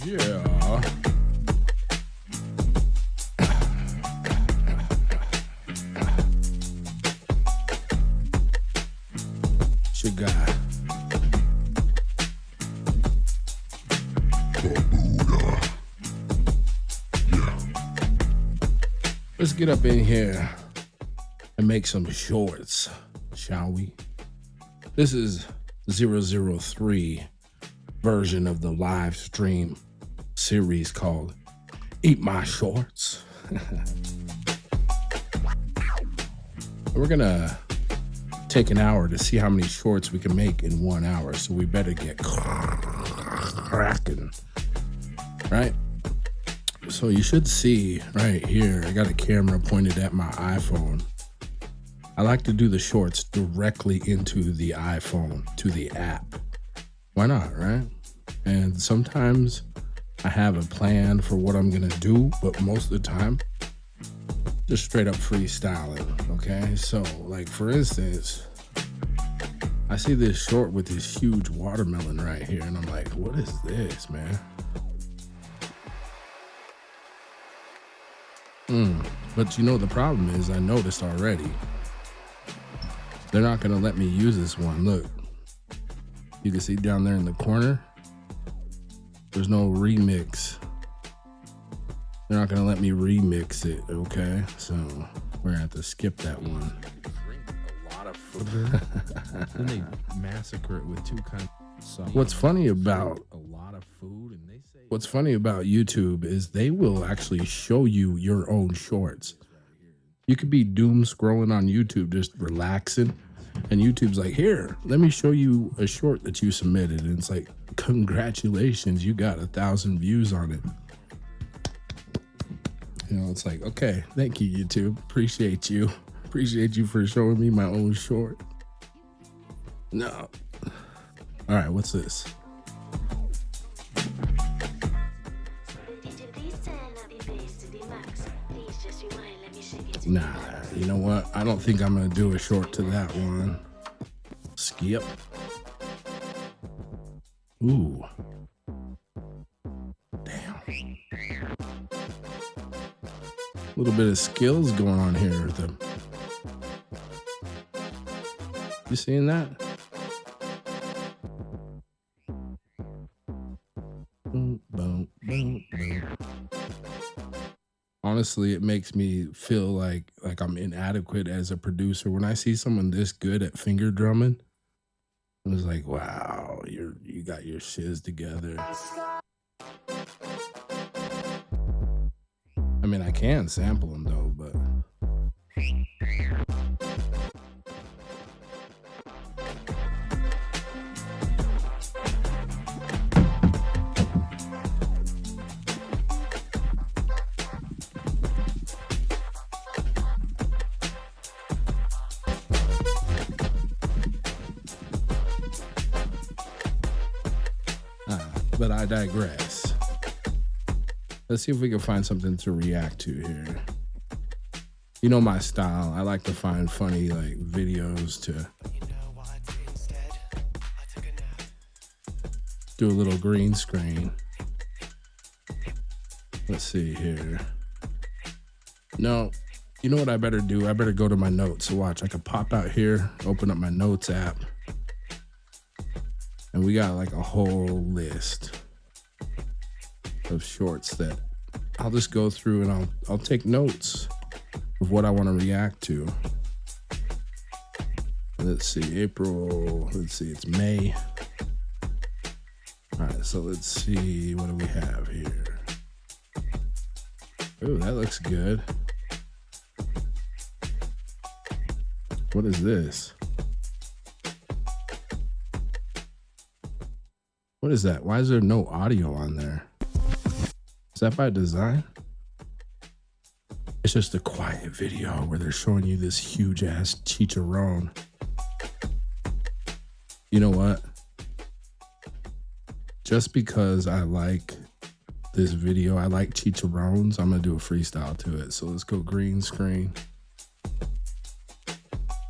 Yeah. It's your guy. BOBUTAH. Yeah. Let's get up in here and make some shorts, shall we? This is 003 version of the live stream series called Eat My Shorts. We're gonna take an hour to see how many shorts we can make in 1 hour, so we better get cracking, right? So you should see right here, I got a camera pointed at my iPhone. I like to do the shorts directly into the iPhone, to the app. Why not, right? And sometimes I have a plan for what I'm gonna do, but most of the time, just straight up freestyling, okay? So, like, for instance, I see this short with this huge watermelon right here, and I'm like, what is this, man? But you know, the problem is I noticed already, they're not gonna let me use this one. Look, you can see down there in the corner, there's no remix. They're not gonna let me remix it, okay? So we're gonna have to skip that one. Drink a lot of food. Then they massacre it with 2 kinds of sauce. What's funny about a lot of food, and they say What's funny about YouTube is they will actually show you your own shorts. You could be doom scrolling on YouTube, just relaxing, and YouTube's like, here, let me show you a short that you submitted. And it's like, congratulations, you got 1,000 views on it. You know, it's like, okay, thank you, YouTube. Appreciate you. Appreciate you for showing me my own short. No. All right, what's this? Nah, you know what? I don't think I'm gonna do a short to that one. Skip. Ooh. Damn. A little bit of skills going on here with them. You seeing that? Boom, boom, boom, boom. Honestly, it makes me feel like I'm inadequate as a producer. When I see someone this good at finger drumming, I was like, wow, you got your shiz together. I mean, I can sample them though, but I digress. Let's see if we can find something to react to here. You know my style. I like to find funny like videos to do a little green screen. Let's see here. No, you know what I better do? I better go to my notes. So watch, I can pop out here, open up my notes app, and we got like a whole list of shorts that I'll just go through and I'll take notes of what I want to react to. Let's see, April, let's see, it's May. All right, so let's see, what do we have here? Oh, that looks good. What is this? What is that? Why is there no audio on there? Is that by design? It's just a quiet video where they're showing you this huge ass chicharron. You know what? Just because I like this video, I like chicharrones, I'm gonna do a freestyle to it. So let's go green screen.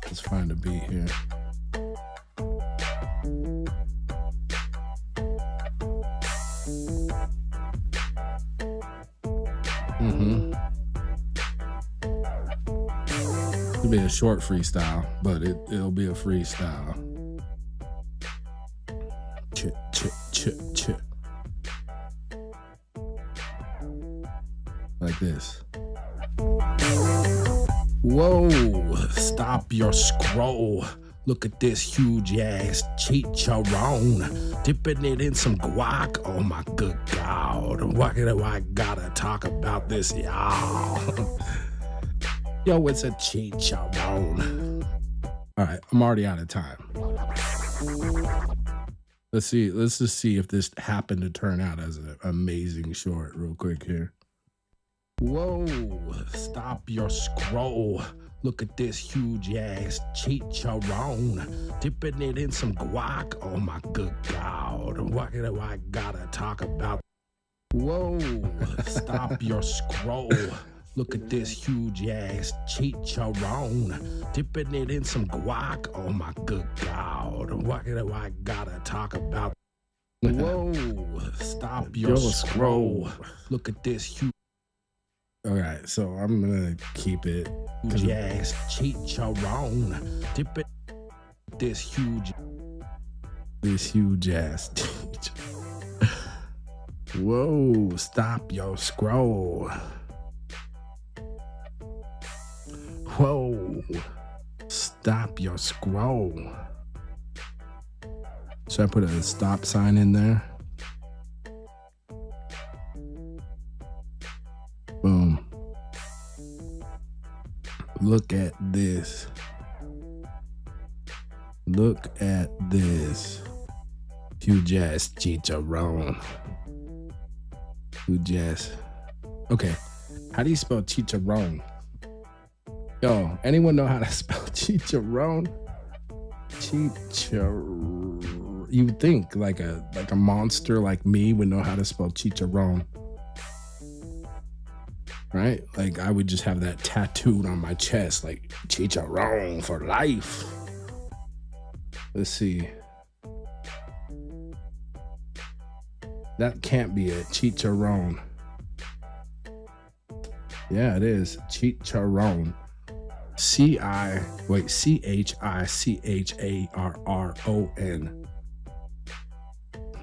Let's find a beat here. be a short freestyle, but it'll be a freestyle. Chit, chit, chit, chit. Like this. Whoa, stop your scroll. Look at this huge ass chicharron. Dipping it in some guac. Oh my good God. Why do I gotta talk about this, y'all? Yo, it's a chicharron. All right, I'm already out of time. Let's just see if this happened to turn out as an amazing short real quick here. Whoa, stop your scroll. Look at this huge ass chicharron. Dipping it in some guac. Oh my good God. Why do I gotta talk about? Whoa, stop your scroll. Look at this huge ass chicharron. Dipping it in some guac. Oh my good God. Why do I gotta talk about? Whoa, stop your scroll. Look at this huge. All right, so I'm gonna keep it. Yes, chicharron. Dip it. This huge ass. Whoa, stop your scroll. Whoa, stop your scroll. Should I put a stop sign in there? Boom. Look at this. Look at this. Huge ass chicharron. Huge ass. Okay. How do you spell chicharron? Yo, anyone know how to spell chicharron? You would think like a monster like me would know how to spell chicharron. Right? Like I would just have that tattooed on my chest, like chicharron for life. Let's see. That can't be it. Chicharron. Yeah, it is. Chicharron. CHICHARRON.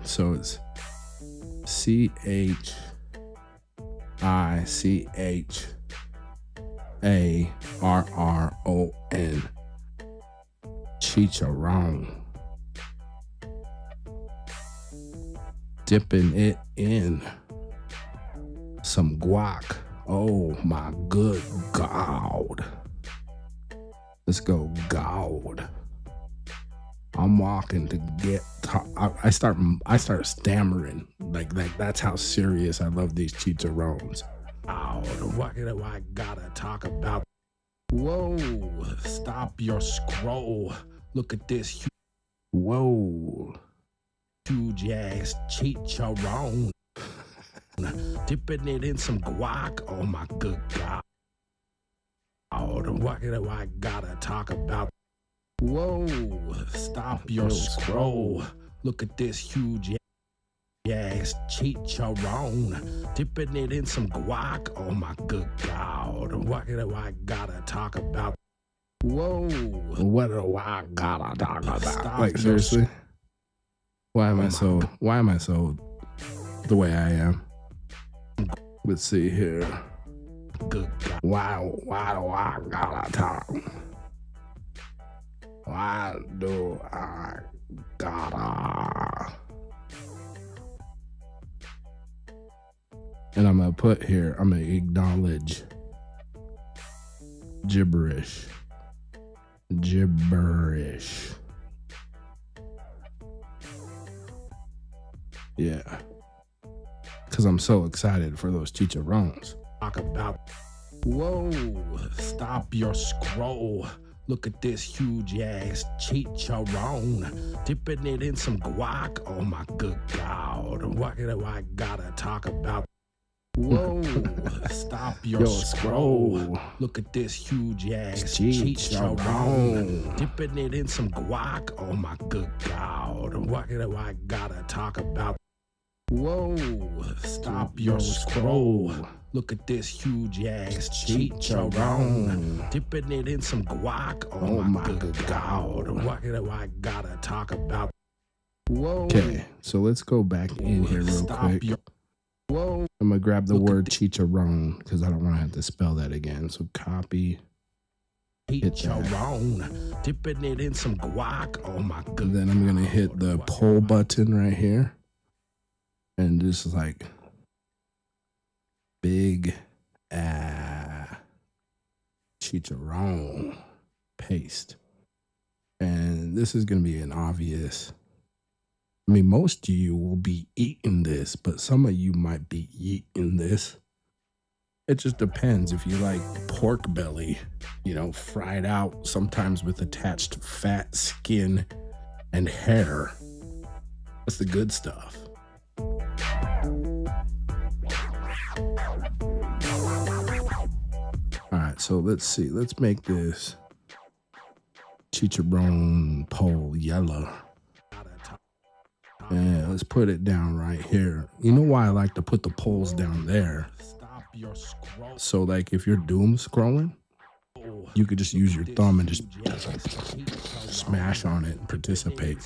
So it's CHICHARRON. Chicharron. Dipping it in some guac. Oh my good God. Let's go, God. I'm walking to get. I start stammering like that's how serious I love these chicharrones. Oh, what do I gotta talk about? Whoa, stop your scroll. Look at this. Whoa, huge ass chicharron. Dipping it in some guac. Oh my good God. What do I gotta talk about? Whoa, stop your scroll. Look at this huge ass chicharron. Dipping it in some guac. Oh my good God. What do I gotta talk about? Whoa, what do I gotta talk about? Like seriously? Why am I so the way I am? Let's see here. Good God. Why do I gotta talk? Why do I gotta? And I'm gonna put here, I'm gonna acknowledge gibberish. Yeah. Because I'm so excited for those chicharrones. Talk about. Whoa, stop your scroll. Look at this huge ass chicharron. Dipping it in some guac. Oh my good God. What do I gotta talk about? Whoa, stop your scroll. Look at this huge ass chicharron. Dipping it in some guac. Oh my good God. What do I gotta talk about? Whoa, stop your scroll. Look at this huge ass chicharron. Dipping it in some guac. Oh my good God. What do I gotta talk about? Whoa. Okay, so let's go back in here real quick. Whoa. I'm gonna grab the word chicharron because I don't want to have to spell that again. So copy. Chicharron. Dipping it in some guac. Oh my God. And then I'm gonna hit the pull button right here, and just like big chicharron paste. And this is gonna be an obvious. I mean, most of you will be eating this, but some of you might be eating this. It just depends if you like pork belly, you know, fried out, sometimes with attached fat, skin, and hair. That's the good stuff. All right, so let's see. Let's make this chicharron pole yellow. And let's put it down right here. You know why I like to put the poles down there? So like if you're doom scrolling, you could just use your thumb and just smash on it and participate.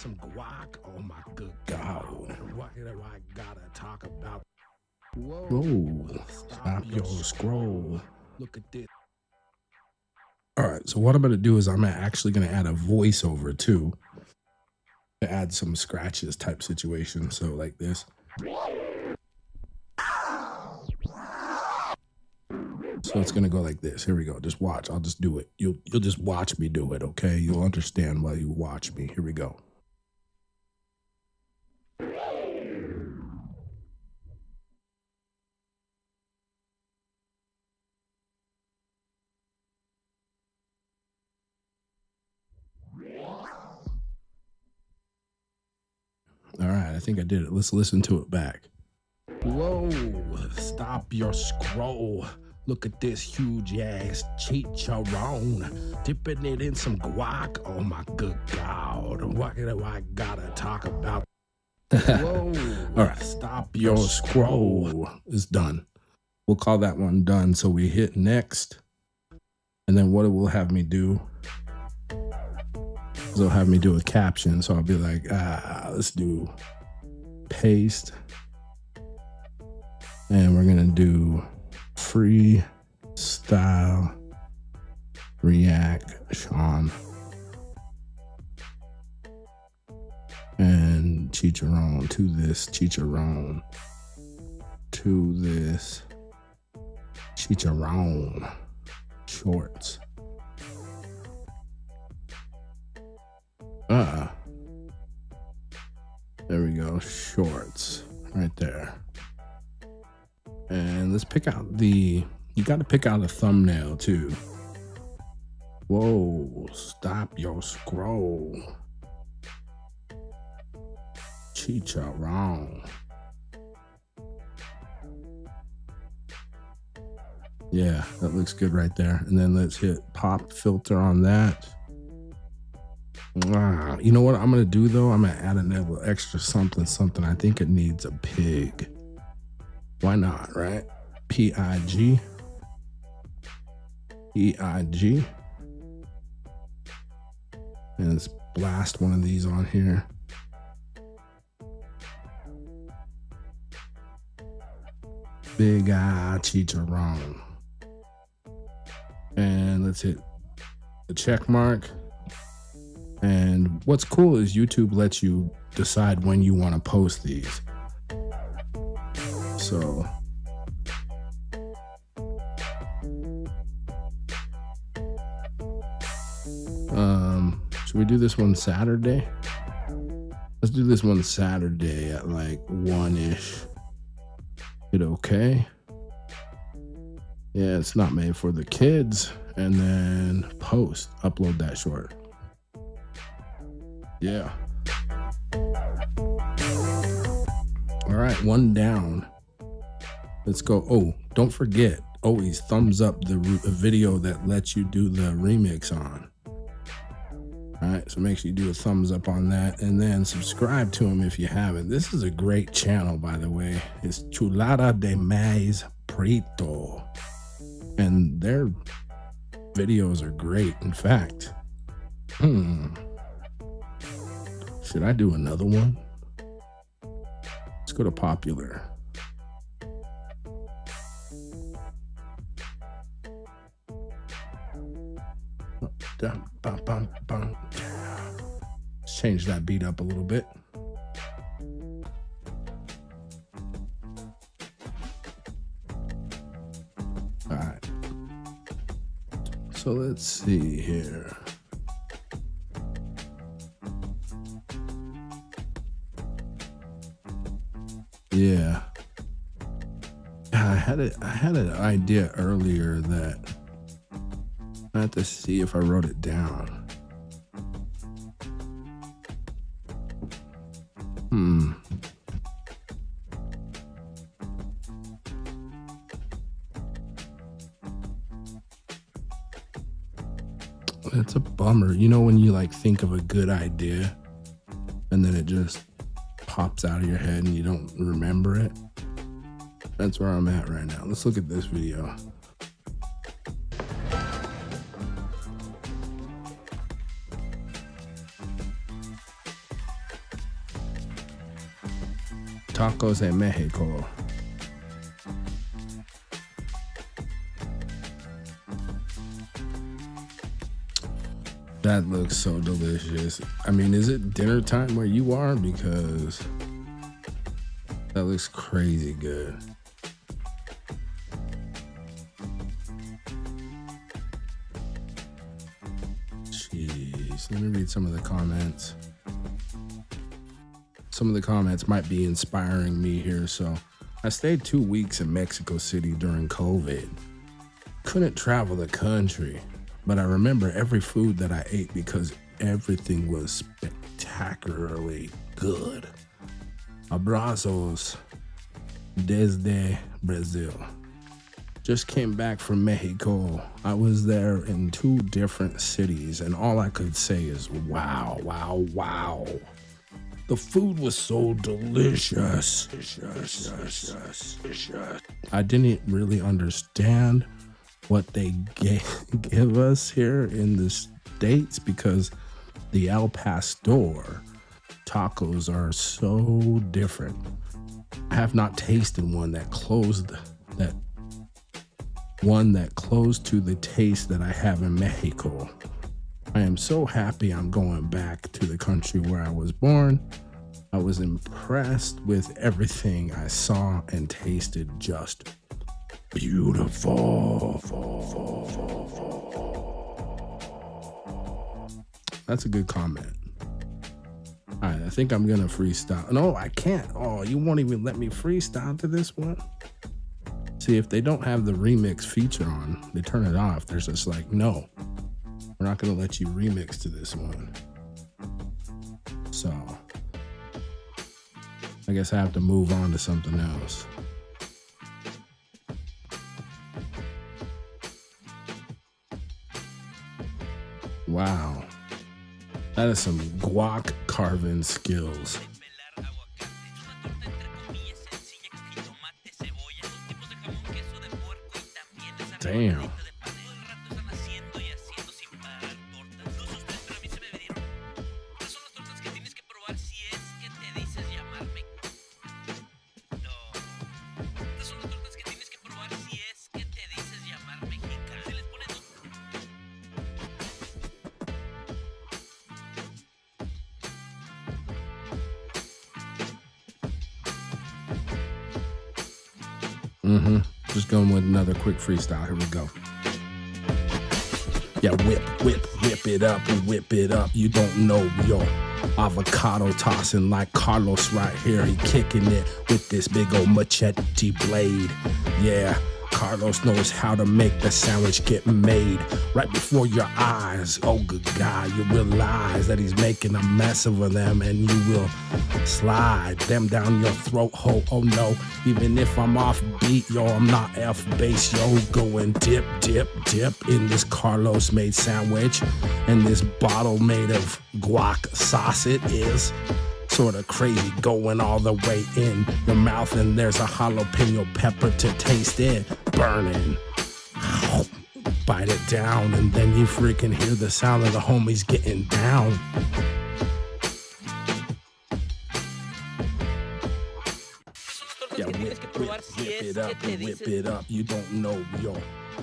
Oh my good God. What do I gotta talk about? Whoa, stop your scroll. Look at this. All right, so what I'm gonna do is I'm actually gonna add a voiceover too, to add some scratches type situation. So like this. So it's gonna go like this. Here we go. Just watch. I'll just do it. You'll just watch me do it, okay? You'll understand while you watch me. Here we go. All right, I think I did it. Let's listen to it back. Whoa, stop your scroll. Look at this huge ass chicharron. Dipping it in some guac. Oh my good God. What do I gotta talk about? Whoa. All right, stop your scroll is done. We'll call that one done. So we hit next. And then what it will have me do is it'll have me do a caption. So I'll be like, let's do paste. And we're gonna do freestyle reaction and chicharron to this chicharron to this chicharron shorts. There we go, shorts right there. And let's pick out you got to pick out a thumbnail too. Whoa, stop your scroll. Chicharron. Yeah, that looks good right there. And then let's hit pop filter on that. You know what I'm going to do though? I'm going to add a little extra something. I think it needs a pig. Why not, right? P-I-G. E-I-G. And let's blast one of these on here. Big eye chicharron. And let's hit the check mark. And what's cool is YouTube lets you decide when you want to post these. So should we do this one Saturday? Let's do this one Saturday at like 1-ish. Hit okay. Yeah, it's not made for the kids. And then upload that short. Yeah. All right, one down. Let's go. Oh, don't forget, always thumbs up the video that lets you do the remix on. All right, so make sure you do a thumbs up on that and then subscribe to him if you haven't. This is a great channel, by the way. It's Chulada de Maíz Prito. And their videos are great. In fact, should I do another one? Let's go to popular. Let's change that beat up a little bit. All right. So let's see here. Yeah. I had an idea earlier that I have to see if I wrote it down. It's a bummer. You know when you like think of a good idea and then it just pops out of your head and you don't remember it? That's where I'm at right now. Let's look at this video. Tacos en Mexico. That looks so delicious. I mean, is it dinner time where you are? Because that looks crazy good. Jeez, let me read some of the comments. Some of the comments might be inspiring me here. So I stayed 2 weeks in Mexico City during COVID. Couldn't travel the country, but I remember every food that I ate because everything was spectacularly good. Abrazos desde Brazil. Just came back from Mexico. I was there in 2 different cities and all I could say is wow, wow, wow. The food was so delicious. I didn't really understand what they give us here in the States because the El Pastor tacos are so different. I have not tasted one that closed to the taste that I have in Mexico. I am so happy I'm going back to the country where I was born. I was impressed with everything I saw and tasted. Just beautiful. That's a good comment. All right, I think I'm gonna freestyle. No, I can't. Oh, you won't even let me freestyle to this one? See, if they don't have the remix feature on, they turn it off. They're just like, no, we're not gonna let you remix to this one. So I guess I have to move on to something else. Wow. That is some guac carving skills. Damn. Just going with another quick freestyle. Here we go. Yeah, whip it up. You don't know, yo. Avocado tossing like Carlos right here. He kicking it with this big old machete blade. Yeah, Carlos knows how to make the sandwich get made right before your eyes. Oh, good God, you realize that he's making a mess of them and you will slide them down your throat hole. Oh no, even if I'm off beat, yo, I'm not F base, yo, going dip in this Carlos made sandwich and this bottle made of guac sauce it is. Sort of crazy, going all the way in your mouth, and there's a jalapeno pepper to taste it. Burning. Bite it down, and then you freaking hear the sound of the homies getting down. Yeah, whip it up. You don't know your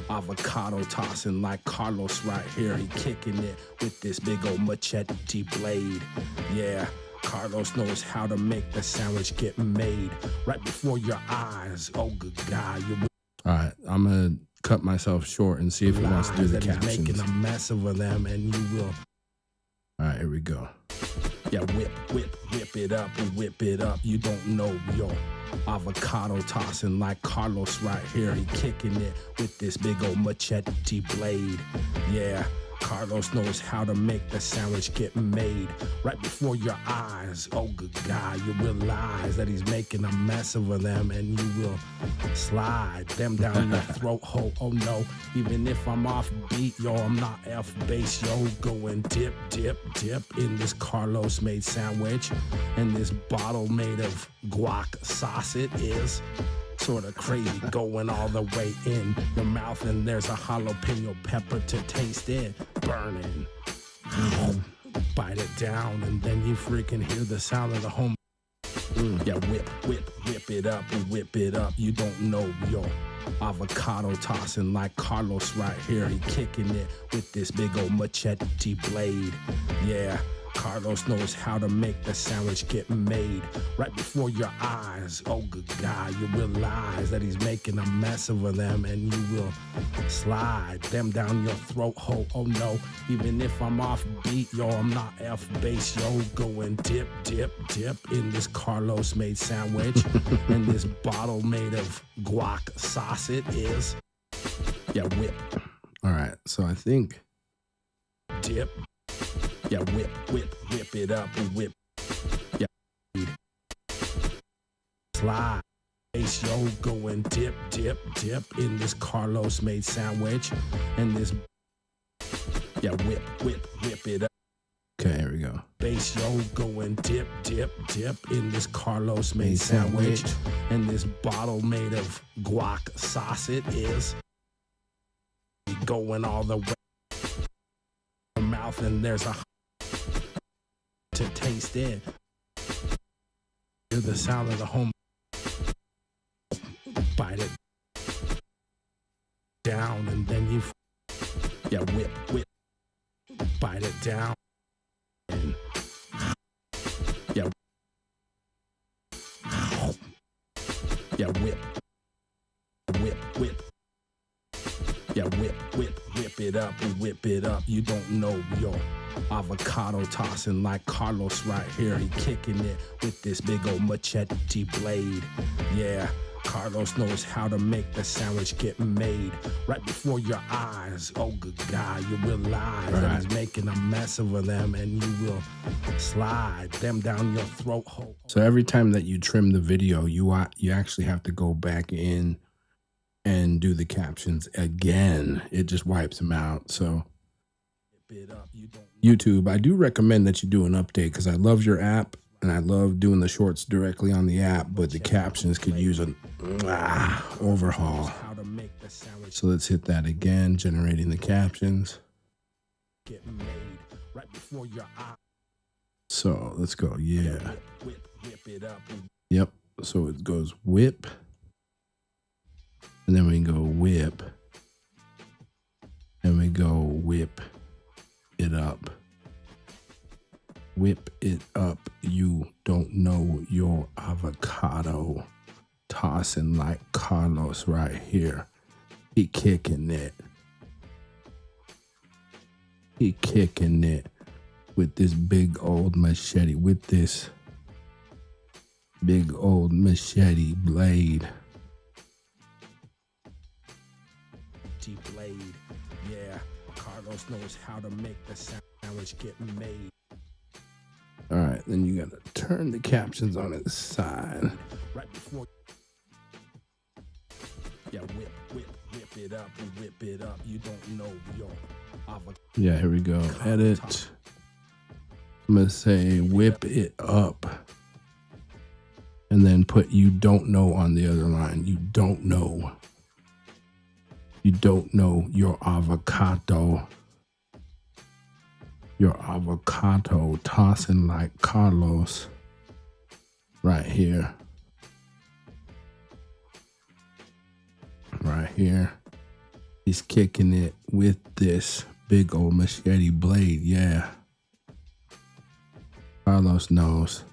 avocado tossing like Carlos right here. He kicking it with this big old machete blade. Yeah, Carlos knows how to make the sandwich get made right before your eyes. Oh, good God. All right, I'm going to cut myself short and see if he wants to do the captions. He's making a mess of them, and you will. All right, here we go. Yeah, whip it up. You don't know your avocado tossing like Carlos right here. He kicking it with this big old machete blade. Yeah, Carlos knows how to make the sandwich get made right before your eyes. Oh, good God, you realize that he's making a mess of them, and you will slide them down your throat hole. Oh no, even if I'm off beat, yo, I'm not F base, yo, going dip in this Carlos made sandwich, and this bottle made of guac sauce. It is sort of crazy, going all the way in your mouth, and there's a jalapeno pepper to taste it. Burning. Bite it down, and then you freaking hear the sound of the home. Yeah, whip it up. You don't know your avocado tossing like Carlos right here. He kicking it with this big old machete blade. Yeah, Carlos knows how to make the sandwich get made right before your eyes. Oh, good God, you realize that he's making a mess of them, and you will slide them down your throat hole. Oh no, even if I'm off beat, yo, I'm not F base, yo, going dip in this Carlos made sandwich, and this bottle made of guac sauce. It is. Yeah, whip. All right, so I think dip. Yeah, whip it up. Yeah, slide. Base, yo, going dip in this Carlos made sandwich, and this. Yeah, whip it up. Okay, here we go. Base, yo, going dip in this Carlos made sandwich, and this bottle made of guac sauce. It is going all the way in your mouth, and there's a to taste it. Hear the sound of the home. Bite it down, and then you. Yeah, whip. Bite it down. And yeah. Yeah, whip. Yeah, whip it up. You don't know your avocado tossing like Carlos right here. He kicking it with this big old machete blade. Yeah, Carlos knows how to make the sandwich get made right before your eyes. Oh, good God, you realize that he's making a mess of them, and you will slide them down your throat hole. So every time that you trim the video, you actually have to go back in and do the captions again. It just wipes them out. So YouTube, I do recommend that you do an update, because I love your app and I love doing the shorts directly on the app, but the captions could use an overhaul. So let's hit that again, generating the captions. So let's go. Yeah. Yep. So it goes whip, and then we go whip, and we go whip it up. Whip it up. You don't know your avocado tossing like Carlos right here. He kicking it. He kicking it with this big old machete, with this big old machete blade. Blade. Yeah, Carlos knows how to make the sandwich get made. All right, then you gotta turn the captions on its side. Right before. Yeah, whip it up. You don't know your avocado. Yeah, here we go. Edit. I'm gonna say whip it up. And then put you don't know on the other line. You don't know. You don't know your avocado. Your avocado tossing like Carlos. Right here. Right here. He's kicking it with this big old machete blade. Yeah. Carlos knows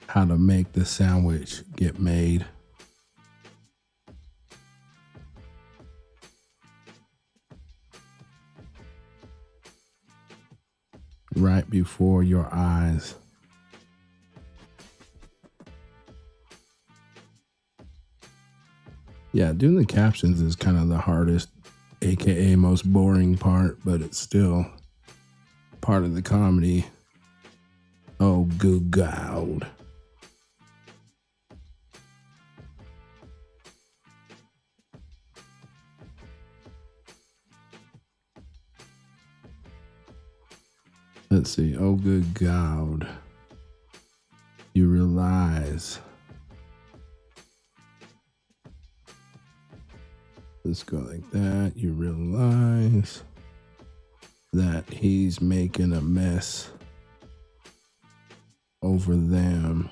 how to make the sandwich get made. Right before your eyes. Yeah, doing the captions is kind of the hardest, aka most boring part, but it's still part of the comedy. Oh, good God. Let's see. Oh, good God. You realize. Let's go like that. You realize that he's making a mess over them.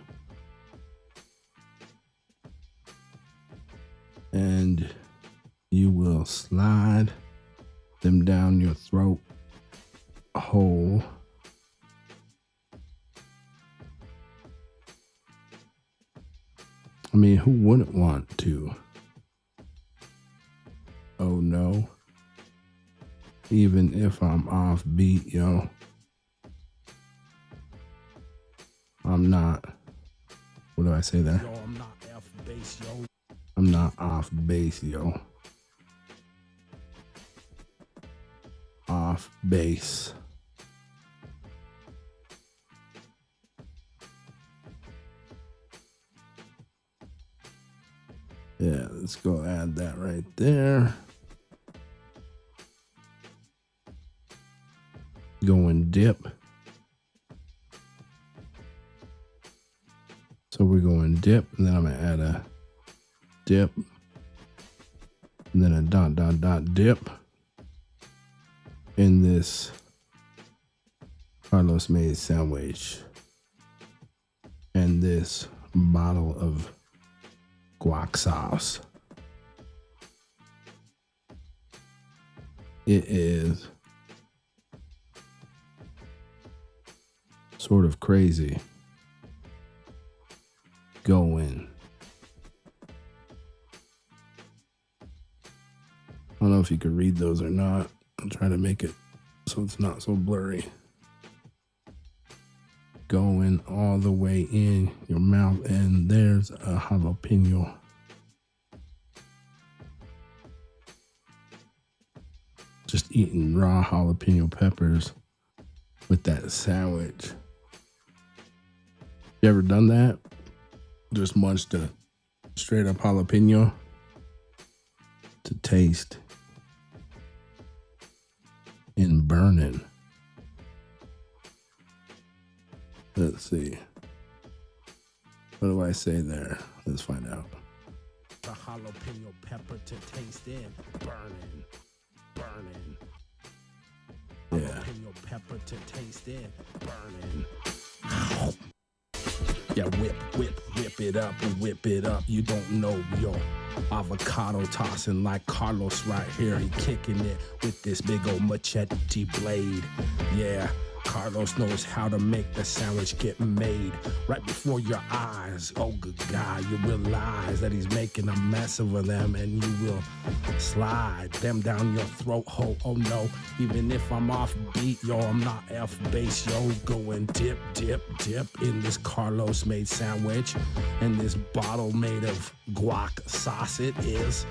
And you will slide them down your throat hole. I mean, who wouldn't want to? Oh no. Even if I'm off beat, yo. I'm not. What do I say there? Yo, I'm not F base, yo. I'm not off base, yo. Off base. Yeah, let's go add that right there. Going dip. So we're going dip, and then I'm gonna add a dip, and then a dot dip in this Carlos made sandwich, and this bottle of guac sauce. It is sort of crazy going. I don't know if you could read those or not. I'll try to make it so it's not so blurry. Going all the way in your mouth, and there's a jalapeno. Just eating raw jalapeno peppers with that sandwich. You ever done that? Just munched a straight up jalapeno to taste in burning. Let's see. What do I say there? Let's find out. The jalapeno pepper to taste in. Burning. Burning. Yeah. Jalapeno pepper to taste in. Burning. Yeah, whip it up and whip it up. You don't know your avocado tossing like Carlos right here. He kicking it with this big old machete blade. Yeah. Carlos knows how to make the sandwich get made right before your eyes. Oh, good God, you realize that he's making a mess of them, and you will slide them down your throat hole. Oh, no, even if I'm off beat, yo, I'm not F base, yo. Going dip, dip, dip in this Carlos made sandwich and this bottle made of guac sauce. It is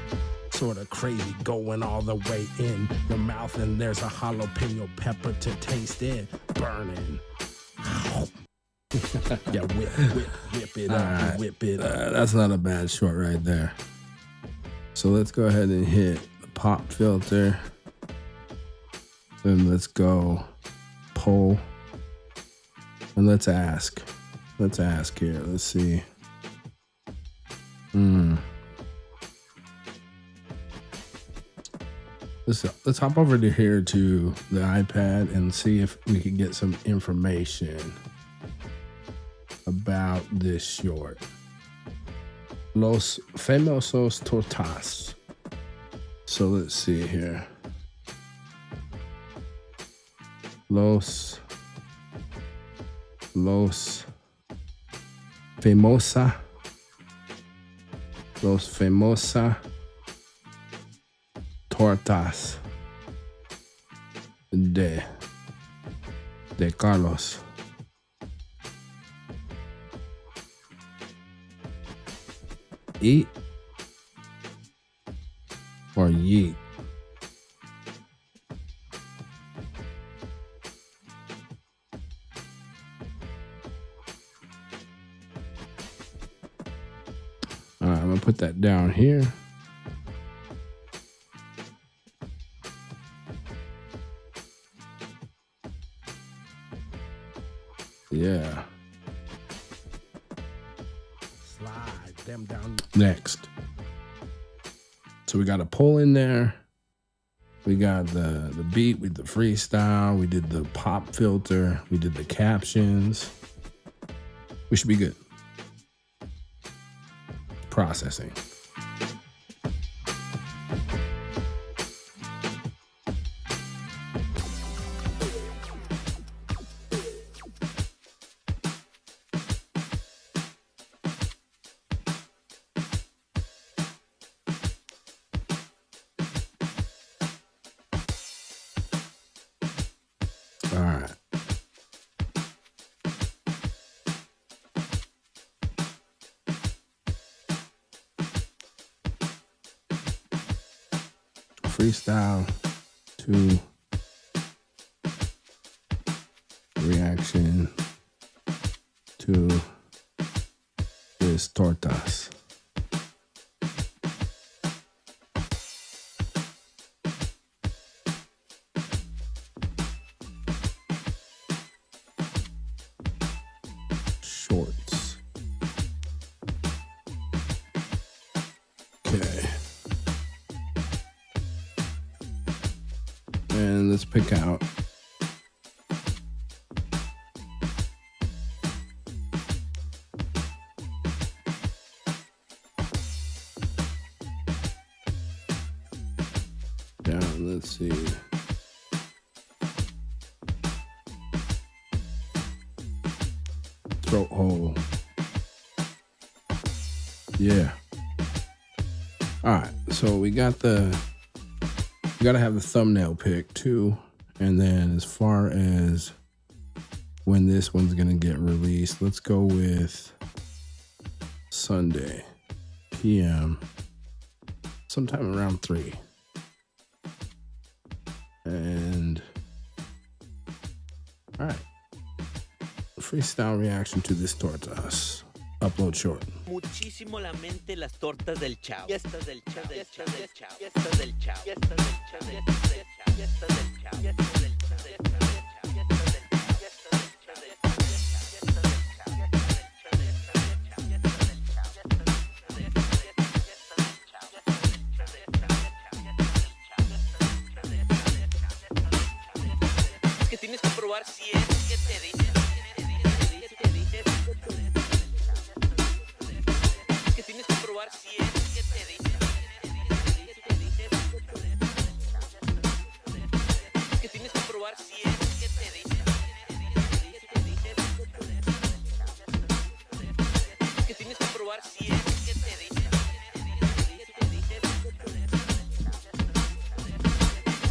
sort of crazy going all the way in your mouth, and there's a jalapeno pepper to taste in. Burning. Yeah, whip it up, right. whip it up. That's not a bad short right there. So let's go ahead and hit the pop filter. Then let's go poll. And let's ask. Let's ask here. Let's see. Let's hop over to here to the iPad and see if we can get some information about this short. Los famosos tortas. So let's see here. Los famosa tortas de Carlos. Eat or yeet? All right, I'm gonna put that down here. Yeah. Slide them down. Next. So we got a poll in there. We got the beat, we did the freestyle, we did the pop filter, we did the captions. We should be good. Processing. All right. Freestyle to reaction to this tortas. Shorts. Okay. And let's pick out let's see. Throat hole. Yeah. All right. So we got we gotta have the thumbnail pick too. And then as far as when this one's gonna get released, let's go with Sunday PM, sometime around 3. And all right, freestyle reaction to this tortas. Upload short. Muchísimo la mente las tortas del Chavo. Fiestas del Chavo, fiestas del Chavo, fiestas del Chavo, fiestas del Chavo, fiestas del Chavo, fiestas del Chavo, fiestas del Chavo, fiestas del Chavo, que tienes que probar si es que te dicen. Que tienes que probar si es que te dicen. Que tienes que probar si es que te dicen. Que tienes que probar si es que te dicen.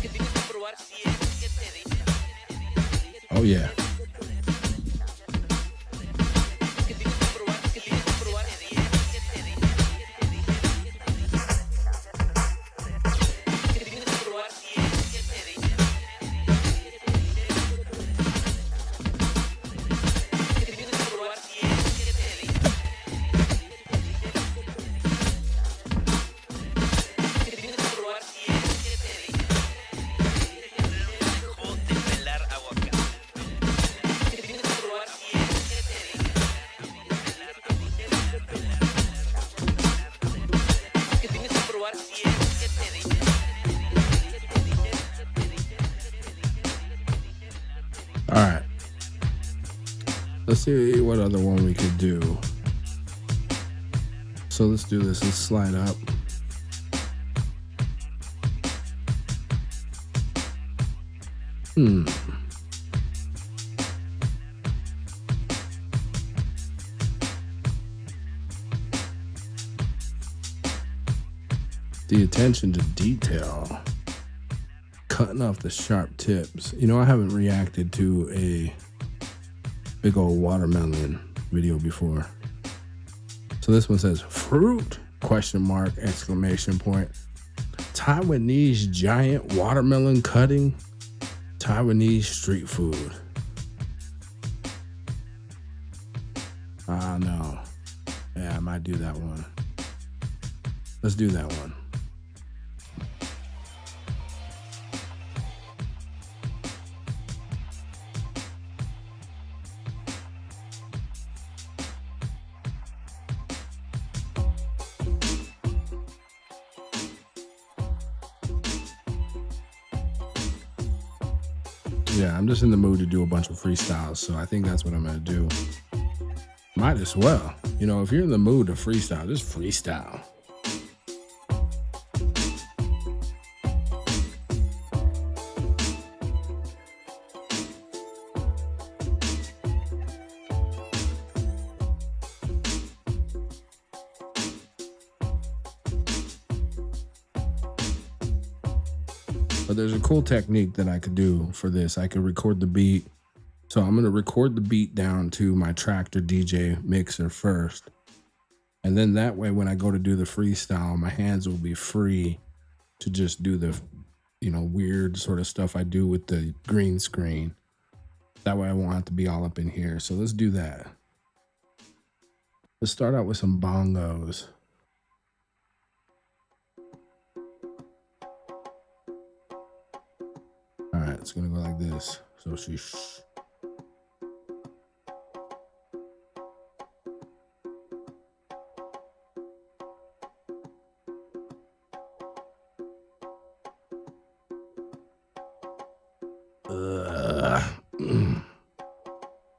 Que tienes que probar si es que te dicen. Oh yeah. Let's see what other one we could do. So let's do this. Let's slide up. The attention to detail. Cutting off the sharp tips. You know, I haven't reacted to a big old watermelon video before. So this one says fruit ? Exclamation point. Taiwanese giant watermelon cutting. Taiwanese street food. No. Yeah, I might do that one. Let's do that one. Yeah, I'm just in the mood to do a bunch of freestyles, so I think that's what I'm gonna do. Might as well. You know, if you're in the mood to freestyle, just freestyle. But there's a cool technique that I could do for this. I could record the beat. So I'm going to record the beat down to my Tractor DJ mixer first. And then that way, when I go to do the freestyle, my hands will be free to just do the, you know, weird sort of stuff I do with the green screen. That way I won't have to be all up in here. So let's do that. Let's start out with some bongos. All right, it's gonna go like this. So sheesh.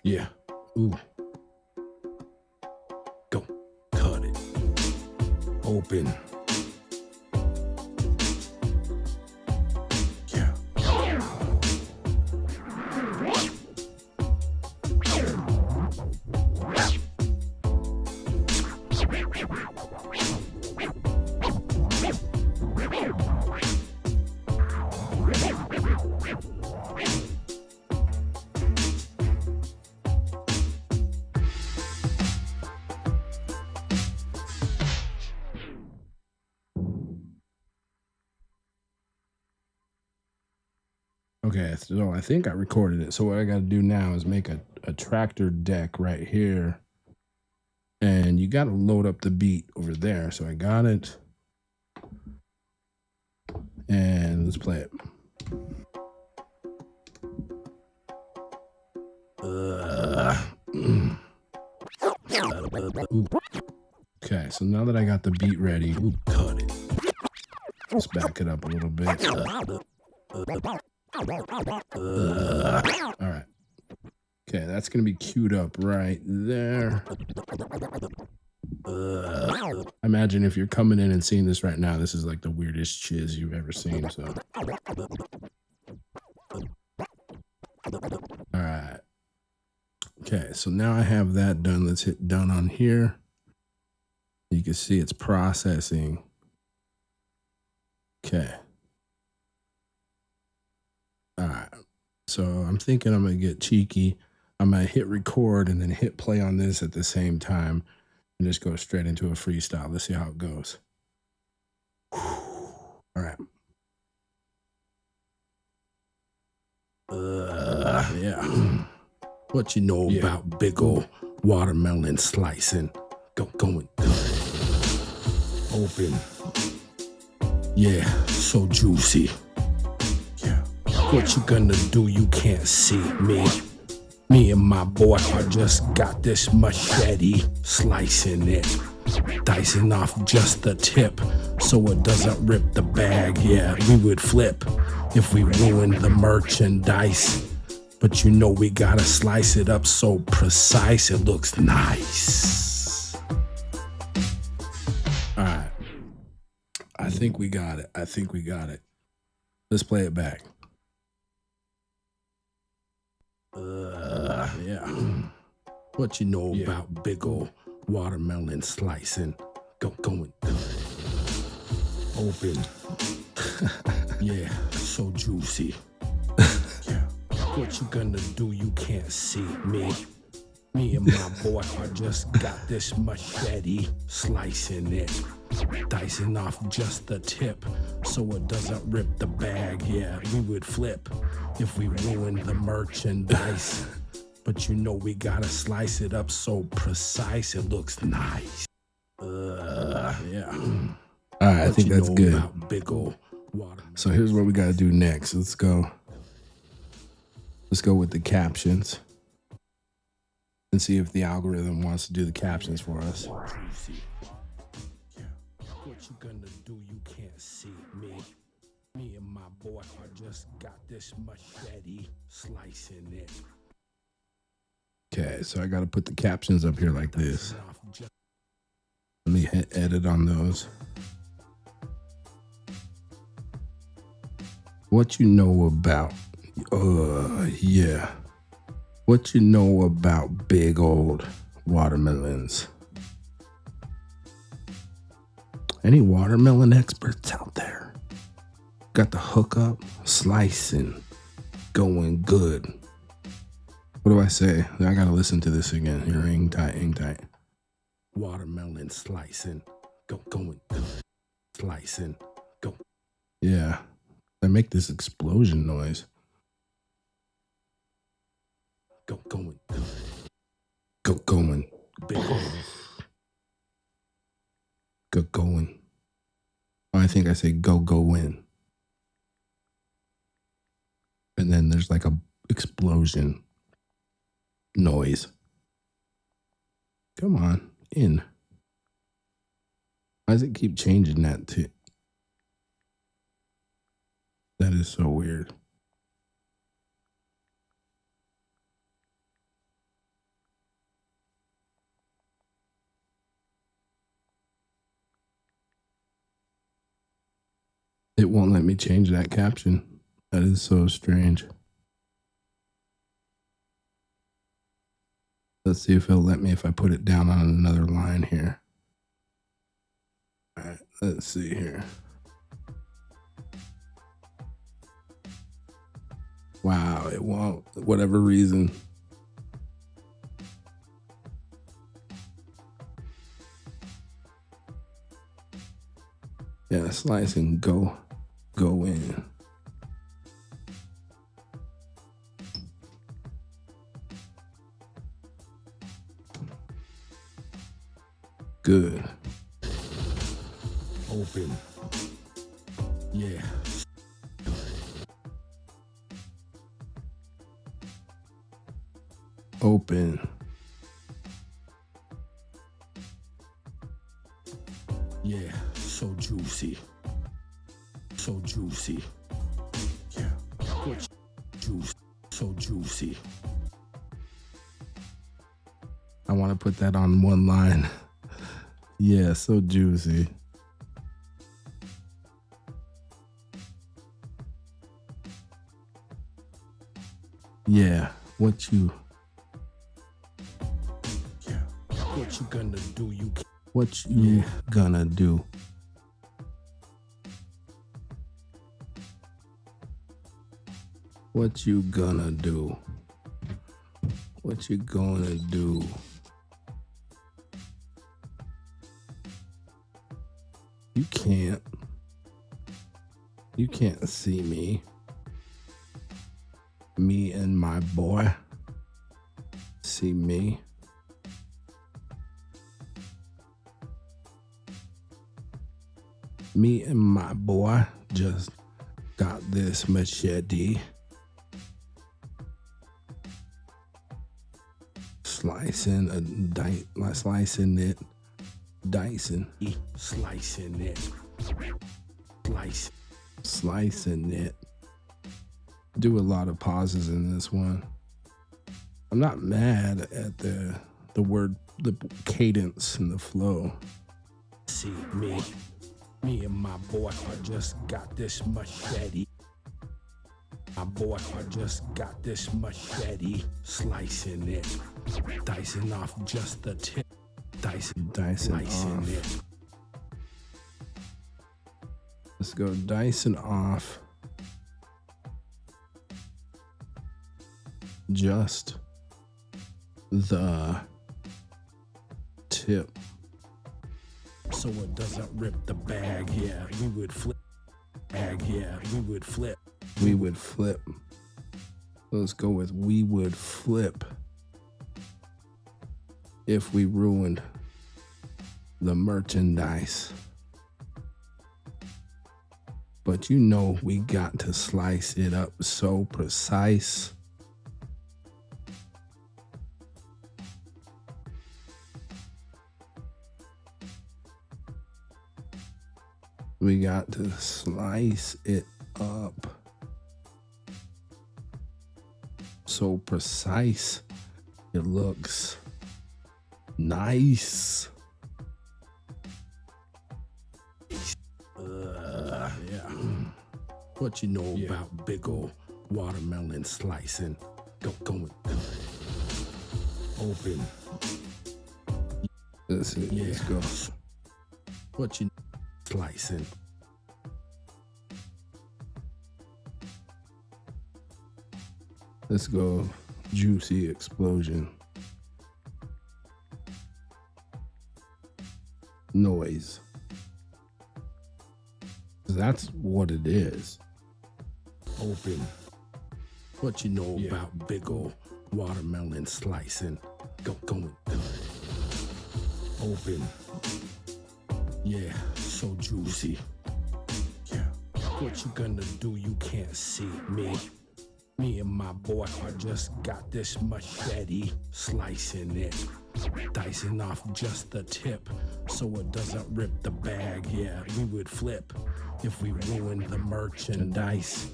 Yeah. Ooh. Go. Cut it. Open. Okay, so I think I recorded it. So what I got to do now is make a tractor deck right here. And you got to load up the beat over there. So I got it. And let's play it. Okay, so now that I got the beat ready, cut it. Let's back it up a little bit. All right. Okay, that's gonna be queued up right there. Imagine if you're coming in and seeing this right now, this is like the weirdest chiz you've ever seen. So, all right. Okay, so now I have that done. Let's hit done on here. You can see it's processing. Okay. All right, so I'm thinking I'm going to get cheeky. I'm going to hit record and then hit play on this at the same time and just go straight into a freestyle. Let's see how it goes. All right. Yeah. What you know about big old watermelon slicing? Going open. Yeah, so juicy. What you gonna do? You can't see me. Me and my boy, I just got this machete, slicing it, dicing off just the tip so it doesn't rip the bag. Yeah, we would flip if we ruined the merchandise. But you know we gotta slice it up so precise it looks nice. All right. I think we got it. I think we got it. Let's play it back. Yeah. What you know about big ol' watermelon slicing? Going open. Yeah, so juicy. What you gonna do? You can't see me. Me and my boy are just got this machete, slicing it, dicing off just the tip so it doesn't rip the bag. Yeah, we would flip if we ruined the merchandise. But you know we gotta slice it up so precise it looks nice. Yeah. All right, I think that's good. Big ol' water. So here's what we got to do next. Let's go with the captions and see if the algorithm wants to do the captions for us. What you gonna do? You can't see me. Me and my boy are just got this machete, slicing it. Okay, so I got to put the captions up here like this. Let me hit edit on those. What you know about, yeah. What you know about big old watermelons? Any watermelon experts out there? Got the hookup, slicing, going good. What do I say? I gotta listen to this again. Here, hang tight. Watermelon slicing, going good. Slicing, go. Yeah, I make this explosion noise. Going Go going. big Go going. Oh, I think I say go in. And then there's like a explosion noise. Come on, in. Why does it keep changing that to? That is so weird. It won't let me change that caption. That is so strange. Let's see if it'll let me if I put it down on another line here. All right, let's see here. Wow, it won't, whatever reason. Yeah, slice and go in. Good. open. Yeah. Open. Yeah, so juicy. So juicy. Yeah. What juice? So juicy. I want to put that on one line. Yeah, so juicy. Yeah, what you gonna do? What you gonna do? What you gonna do? What you gonna do? You can't see me. Me and my boy. See me. Me and my boy just got this machete. Slicing it. Dicing. Slicing it. Slicing it. do a lot of pauses in this one. I'm not mad at the cadence and the flow. See me and my boy, I just got this machete. My boy, I just got this machete, slicing it, dicing off just the tip, Dicing slicing off. it. Let's go dicing off just the tip. So it doesn't rip the bag, yeah, we would flip. Bag, yeah, we would flip. We would flip. Let's go with we would flip if we ruined the merchandise. But you know we got to slice it up so precise. We got to slice it up so precise. It looks nice. Yeah. What you know about big ol' watermelon slicing? Going open. That's it. Yeah. Let's go. What you slicing? Let's go. Juicy explosion. Noise. That's what it is. Open. What you know about big ol' watermelon slicing? Going open. Yeah, so juicy. Yeah. What you gonna do? You can't see me. Me and my boy, I just got this machete, slicing it, dicing off just the tip, so it doesn't rip the bag. Yeah, we would flip if we ruined the merchandise.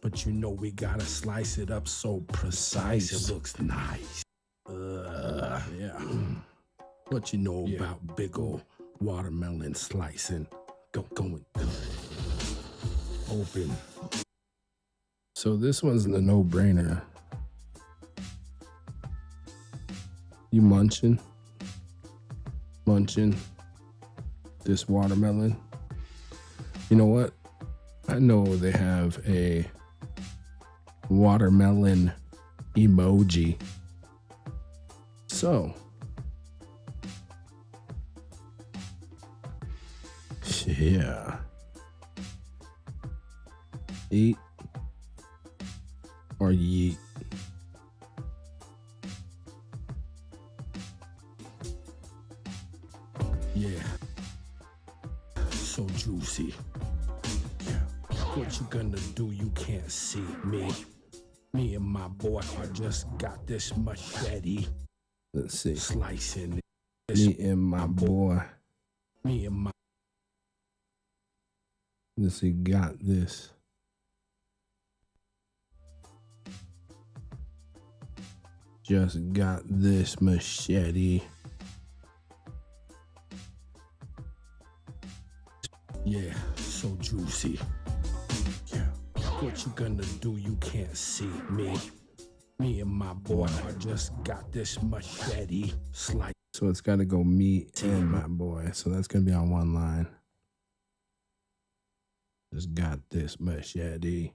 But you know we gotta slice it up so precise, it looks nice. Yeah. What you know about big ol' watermelon slicing? Going open. So this one's the no-brainer. You munching this watermelon. You know what? I know they have a watermelon emoji. So, yeah. Eat or yeet. Yeah. So juicy. Yeah. What you gonna do? You can't see me. Me and my boy, I just got this machete, Let's see. slicing it. Me and my boy. Me and my Let's see. Got this. Just got this machete. yeah, so juicy. Yeah. What you gonna do? You can't see me. Me and my boy, I just got this machete, slice. So it's got to go me and my boy. So that's going to be on one line. Just got this machete.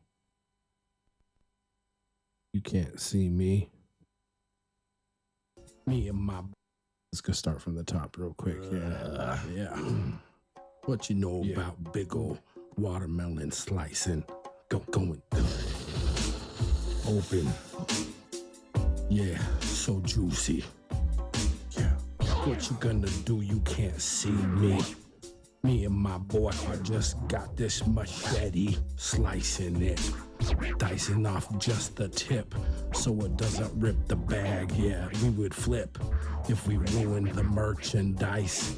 You can't see me. Me and my Let's go start from the top real quick. yeah. What you know about big ol' watermelon slicing? Going open. Yeah, so juicy. Yeah. What you gonna do? You can't see me. Me and my boy, I just got this machete, slicing it, dicing off just the tip, so it doesn't rip the bag. Yeah, we would flip if we ruined the merchandise.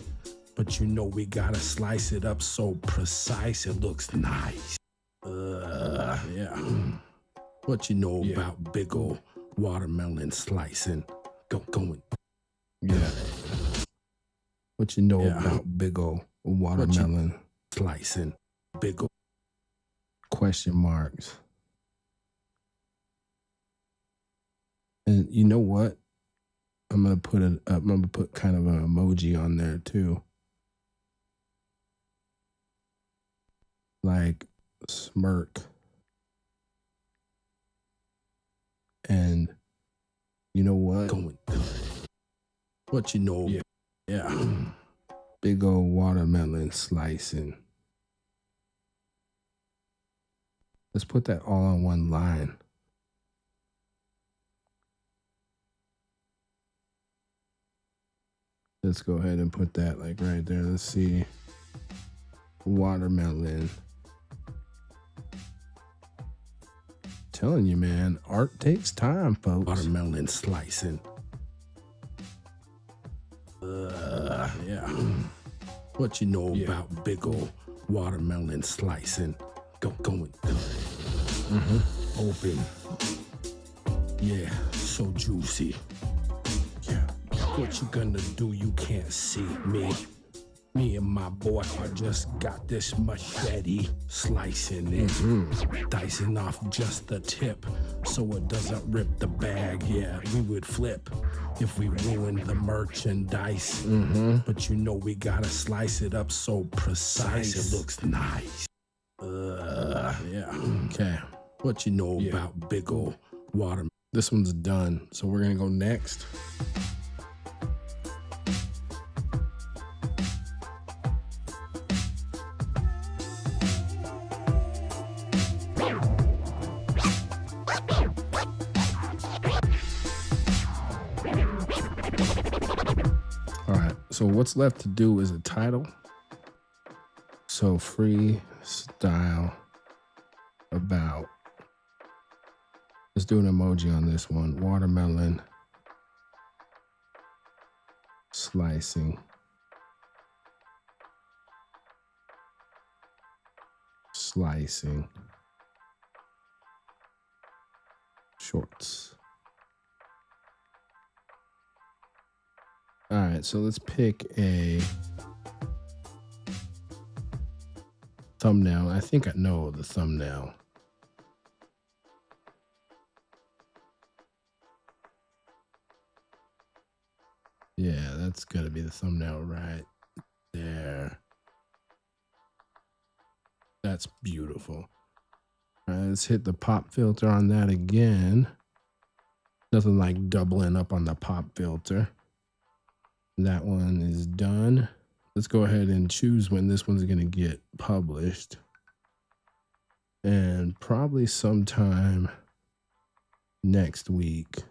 But you know we gotta slice it up so precise, it looks nice. Yeah. What you know about big ol' watermelon slicing? Going. Yeah. What you know about big ol' watermelon Slicing. Big ol'. question marks. And you know what? I'm gonna put kind of an emoji on there too. Like smirk. And you know what? Going. What you know? Yeah. Big old watermelon slicing. Let's put that all on one line. Let's go ahead and put that like right there. Let's see. Watermelon. Telling you, man, art takes time, folks. Watermelon slicing. Yeah. What you know about big ol' watermelon slicing? Going. Open. Yeah, so juicy. Yeah. What you gonna do? You can't see me. Me and my boy, I just got this machete, slicing it, dicing off just the tip so it doesn't rip the bag. Yeah, we would flip if we ruined the merchandise. But you know we gotta slice it up so precise. It looks nice. Yeah. Okay. What you know about big ol' water? This one's done. So we're gonna go next. All right. So what's left to do is a title. So freestyle about. Let's do an emoji on this one. Watermelon slicing. Slicing. Shorts. All right, so let's pick a thumbnail. I think I know the thumbnail. Yeah, that's gonna be the thumbnail right there. That's beautiful. All right, let's hit the pop filter on that again. Nothing like doubling up on the pop filter. That one is done. Let's go ahead and choose when this one's gonna get published. And probably sometime next week.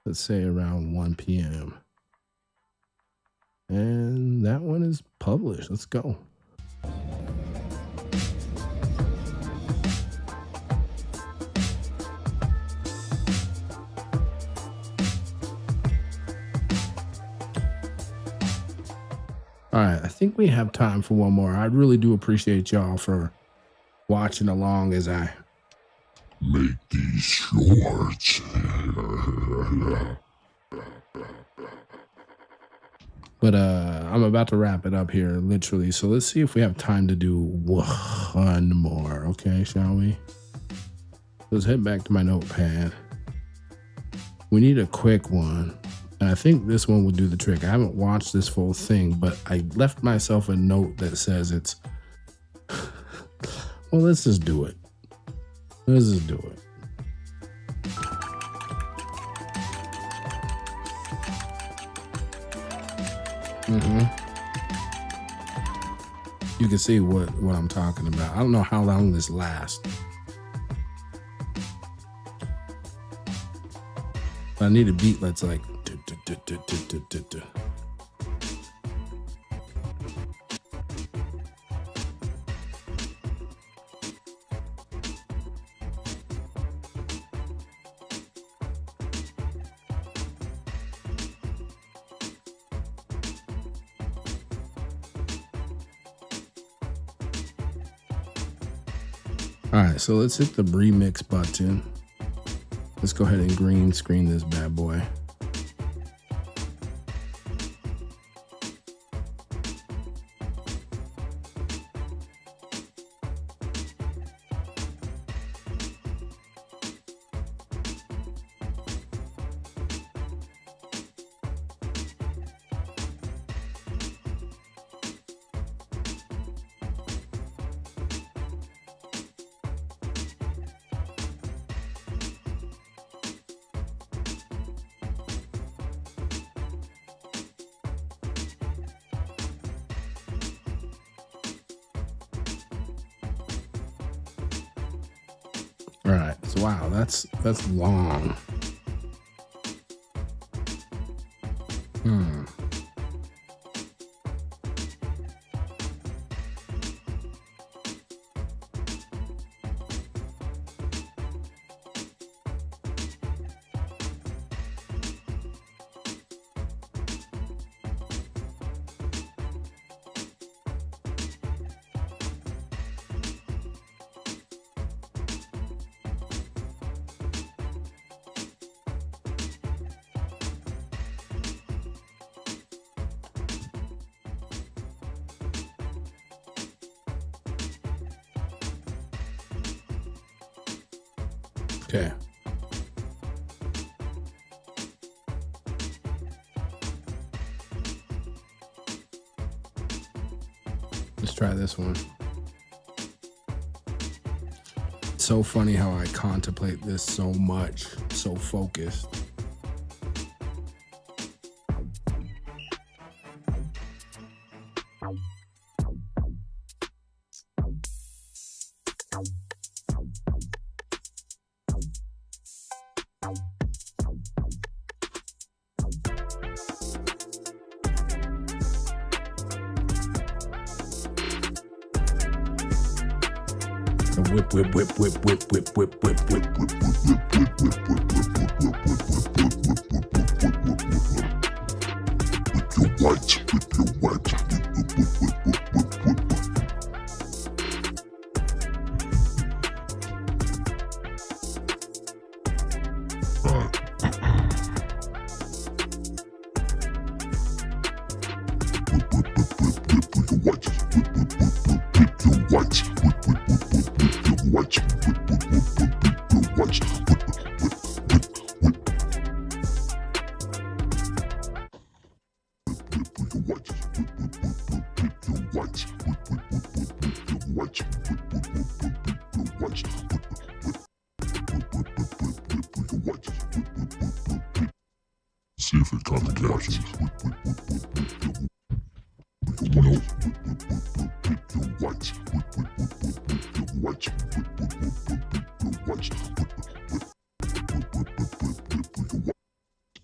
Let's say around 1 p.m. And that one is published. Let's go. All right, I think we have time for one more. I really do appreciate y'all for watching along as I make these shorts. But I'm about to wrap it up here, literally. So let's see if we have time to do one more, okay, shall we? Let's head back to my notepad. We need a quick one. And I think this one will do the trick. I haven't watched this full thing, but I left myself a note that says it's... Well, let's just do it. Let's just do it. You can see what I'm talking about. I don't know how long this lasts. But I need a beat that's like... All right, so let's hit the remix button. Let's go ahead and green screen this bad boy. All right, so wow, that's long. Okay. Let's try this one. It's so funny how I contemplate this so much, so focused. Whip, whip, whip, whip, whip, whip, whip, whip, whip, whip, See if it got the captions.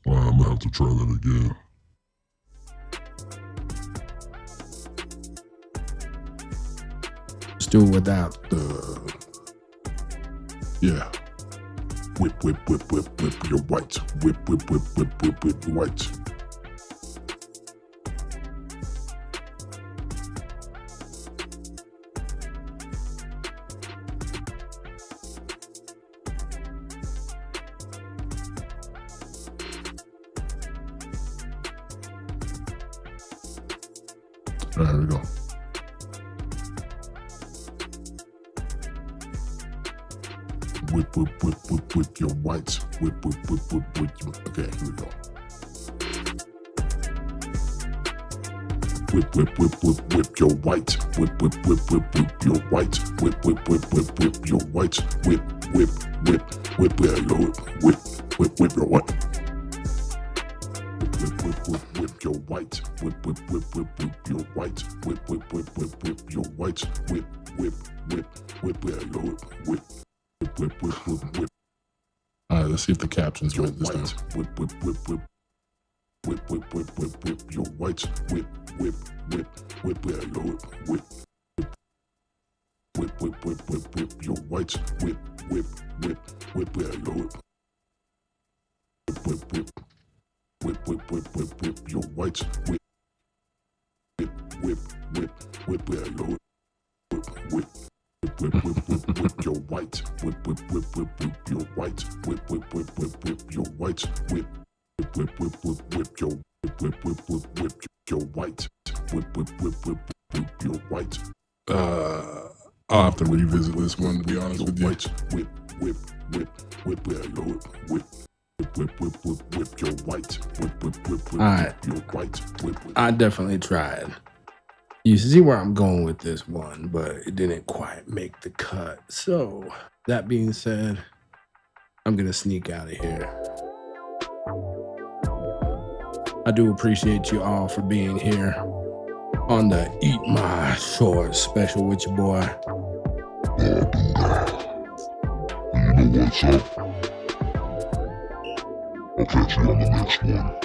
I'm gonna have to try that again. Let's do it without the. Yeah. Whip, whip, whip, whip, whip your white. Whip, whip, whip, whip, whip, whip your white. All right, here we go. Whip, whip, whip, whip, whip your white. Whip, whip, whip, whip, whip your. Okay, here we go. Whip, whip, whip, whip, whip your white. Whip, whip, whip, whip, whip your white. Whip, whip, whip, whip, whip your white. Whip, whip, whip, whip, yeah, your whip, whip, whip your white. Whip, whip, whip, whip your white. Whip, whip, whip, whip, whip your white. Whip, whip, whip, whip, whip your white. Whip, whip, whip, whip, yeah, your whip, whip, whip, whip, whip, whip. All right, let's see if the captions Your went this time. white. Whip, whip, whip, whip. Whip, whip, whip, whip, whip your white. Whip, whip, whip, whip, yeah, your whip, whip. Whip, whip, whip, whip, whip your white. Whip, whip, whip, whip, yeah, your whip. Whip, whip, whip. Whip, whip, whip, whip, whip your white. Whip, whip, whip, whip, whip, yeah, your whip. Whip, whip, whip, whip, whip your white, whip, whip, whip, whip, whip your white, whip, whip, whip, whip, whip your white, whip, whip, whip, whip, whip, whip your, whip, whip, whip, whip, whip your white, whip, whip, whip, whip, whip your white. I'll have to revisit this one, to be honest with you. Whip, whip, whip, whip, whip, whip, whip, whip, whip, whip, whip your white, whip, whip, whip, whip, All right. your white, whip, whip. I definitely tried. You see where I'm going with this one, but it didn't quite make the cut. So, that being said, I'm going to sneak out of here. I do appreciate you all for being here on the Eat My Shorts special with your boy. BOBUTAH. And you know what's up? I'll catch you on the next one.